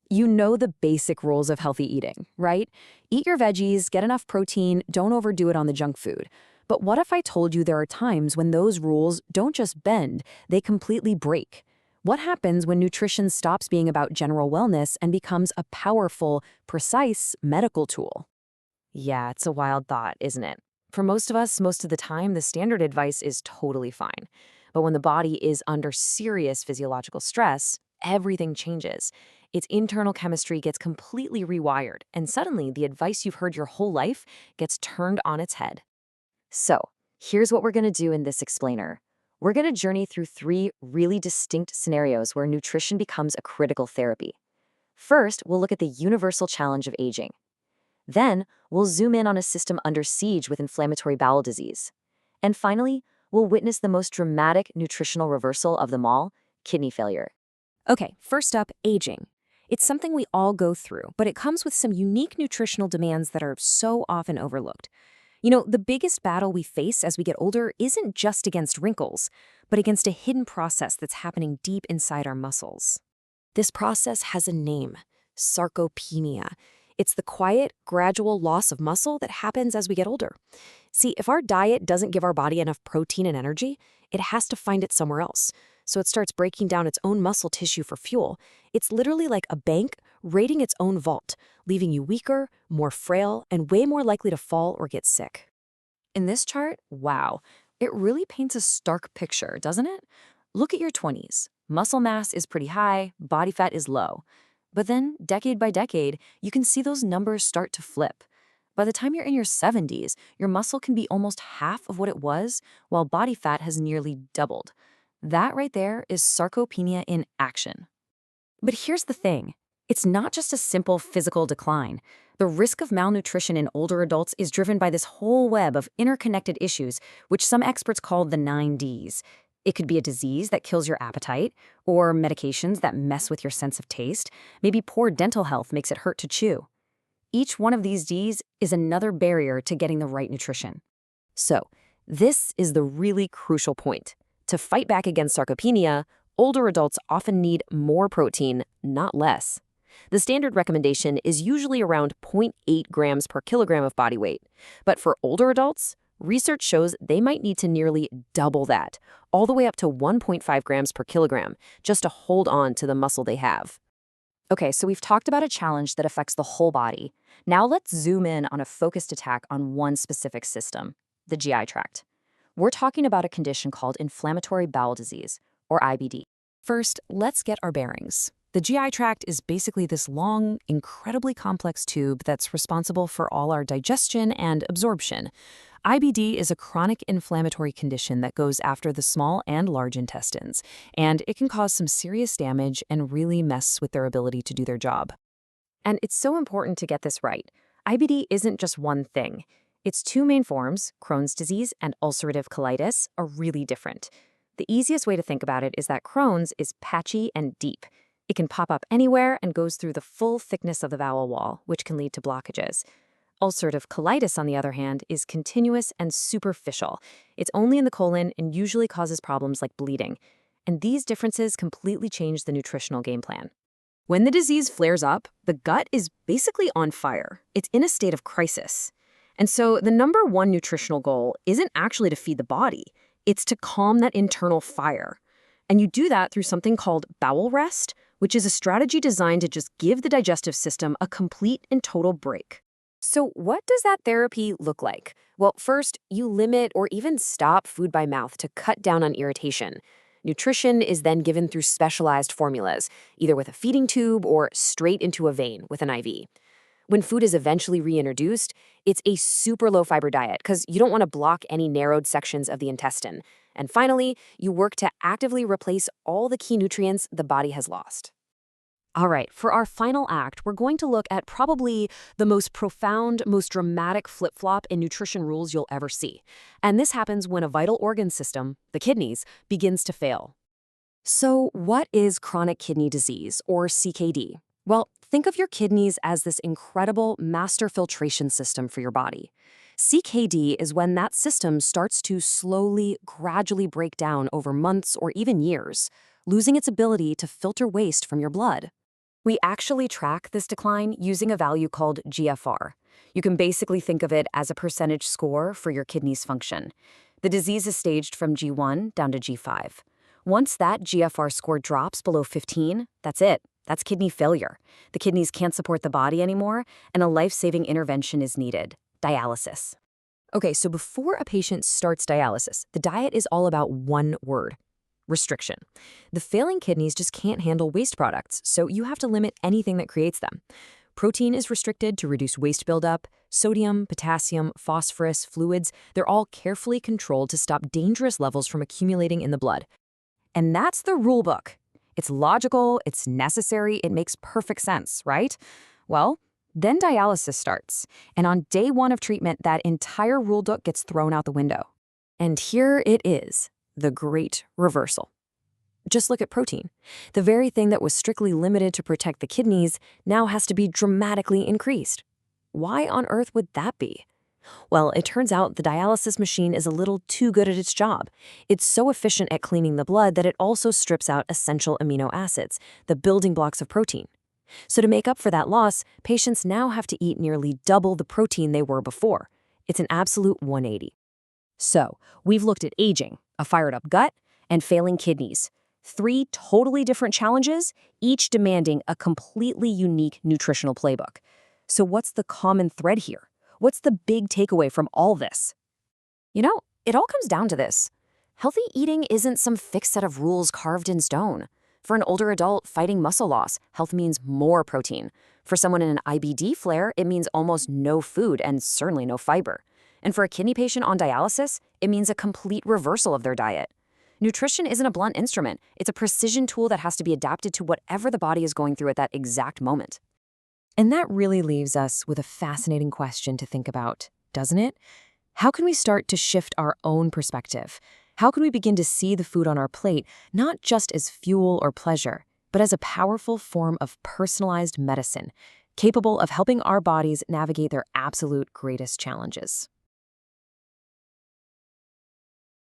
You know the basic rules of healthy eating, right? Eat your veggies, get enough protein, don't overdo it on the junk food. But what if I told you there are times when those rules don't just bend, they completely break? What happens when nutrition stops being about general wellness and becomes a powerful, precise medical tool? Yeah, it's a wild thought, isn't it? For most of us, most of the time, the standard advice is totally fine. But when the body is under serious physiological stress, everything changes. Its internal chemistry gets completely rewired, and suddenly the advice you've heard your whole life gets turned on its head. So, here's what we're going to do in this explainer. We're going to journey through three really distinct scenarios where nutrition becomes a critical therapy. First, we'll look at the universal challenge of aging. Then, we'll zoom in on a system under siege with inflammatory bowel disease. And finally, we'll witness the most dramatic nutritional reversal of them all, kidney failure. Okay, first up, aging. It's something we all go through, but it comes with some unique nutritional demands that are so often overlooked. The biggest battle we face as we get older isn't just against wrinkles, but against a hidden process that's happening deep inside our muscles. This process has a name: sarcopenia. It's the quiet, gradual loss of muscle that happens as we get older. See, if our diet doesn't give our body enough protein and energy, it has to find it somewhere else. So it starts breaking down its own muscle tissue for fuel. It's literally like a bank raiding its own vault, leaving you weaker, more frail, and way more likely to fall or get sick. In this chart, wow, it really paints a stark picture, doesn't it? Look at your 20s. Muscle mass is pretty high, body fat is low. But then, decade by decade, you can see those numbers start to flip. By the time you're in your 70s, your muscle can be almost half of what it was, while body fat has nearly doubled. That right there is sarcopenia in action. But here's the thing. It's not just a simple physical decline. The risk of malnutrition in older adults is driven by this whole web of interconnected issues, which some experts call the 9Ds. It could be a disease that kills your appetite, or medications that mess with your sense of taste. Maybe poor dental health makes it hurt to chew. Each one of these Ds is another barrier to getting the right nutrition. So, this is the really crucial point. To fight back against sarcopenia, older adults often need more protein, not less. The standard recommendation is usually around 0.8 grams per kilogram of body weight. But for older adults, research shows they might need to nearly double that, all the way up to 1.5 grams per kilogram, just to hold on to the muscle they have. Okay, so we've talked about a challenge that affects the whole body. Now let's zoom in on a focused attack on one specific system, the GI tract. We're talking about a condition called inflammatory bowel disease, or IBD. First, let's get our bearings. The GI tract is basically this long, incredibly complex tube that's responsible for all our digestion and absorption. IBD is a chronic inflammatory condition that goes after the small and large intestines, and it can cause some serious damage and really mess with their ability to do their job. And it's so important to get this right. IBD isn't just one thing. Its two main forms, Crohn's disease and ulcerative colitis, are really different. The easiest way to think about it is that Crohn's is patchy and deep. It can pop up anywhere and goes through the full thickness of the bowel wall, which can lead to blockages. Ulcerative colitis, on the other hand, is continuous and superficial. It's only in the colon and usually causes problems like bleeding. And these differences completely change the nutritional game plan. When the disease flares up, the gut is basically on fire. It's in a state of crisis. And so the number one nutritional goal isn't actually to feed the body. It's to calm that internal fire. And you do that through something called bowel rest, which is a strategy designed to just give the digestive system a complete and total break. So what does that therapy look like? Well, first, you limit or even stop food by mouth to cut down on irritation. Nutrition is then given through specialized formulas, either with a feeding tube or straight into a vein with an IV. When food is eventually reintroduced, it's a super low-fiber diet because you don't want to block any narrowed sections of the intestine. And finally, you work to actively replace all the key nutrients the body has lost. All right, for our final act, we're going to look at probably the most profound, most dramatic flip-flop in nutrition rules you'll ever see. And this happens when a vital organ system, the kidneys, begins to fail. So what is chronic kidney disease, or CKD? Well, think of your kidneys as this incredible master filtration system for your body. CKD is when that system starts to slowly, gradually break down over months or even years, losing its ability to filter waste from your blood. We actually track this decline using a value called GFR. You can basically think of it as a percentage score for your kidney's function. The disease is staged from G1 down to G5. Once that GFR score drops below 15, that's it. That's kidney failure. The kidneys can't support the body anymore, and a life-saving intervention is needed: dialysis. Okay, so before a patient starts dialysis, the diet is all about one word: restriction. The failing kidneys just can't handle waste products, so you have to limit anything that creates them. Protein is restricted to reduce waste buildup. Sodium, potassium, phosphorus, fluids, they're all carefully controlled to stop dangerous levels from accumulating in the blood. And that's the rule book. It's logical, it's necessary, it makes perfect sense, right? Well, then dialysis starts. And on day 1 of treatment, that entire rule book gets thrown out the window. And here it is, the great reversal. Just look at protein. The very thing that was strictly limited to protect the kidneys now has to be dramatically increased. Why on earth would that be? Well, it turns out the dialysis machine is a little too good at its job. It's so efficient at cleaning the blood that it also strips out essential amino acids, the building blocks of protein. So to make up for that loss, patients now have to eat nearly double the protein they were before. It's an absolute 180. So, we've looked at aging, a fired-up gut, and failing kidneys. 3 totally different challenges, each demanding a completely unique nutritional playbook. So what's the common thread here? What's the big takeaway from all this? It all comes down to this. Healthy eating isn't some fixed set of rules carved in stone. For an older adult fighting muscle loss, health means more protein. For someone in an IBD flare, it means almost no food and certainly no fiber. And for a kidney patient on dialysis, it means a complete reversal of their diet. Nutrition isn't a blunt instrument. It's a precision tool that has to be adapted to whatever the body is going through at that exact moment. And that really leaves us with a fascinating question to think about, doesn't it? How can we start to shift our own perspective? How can we begin to see the food on our plate not just as fuel or pleasure, but as a powerful form of personalized medicine, capable of helping our bodies navigate their absolute greatest challenges?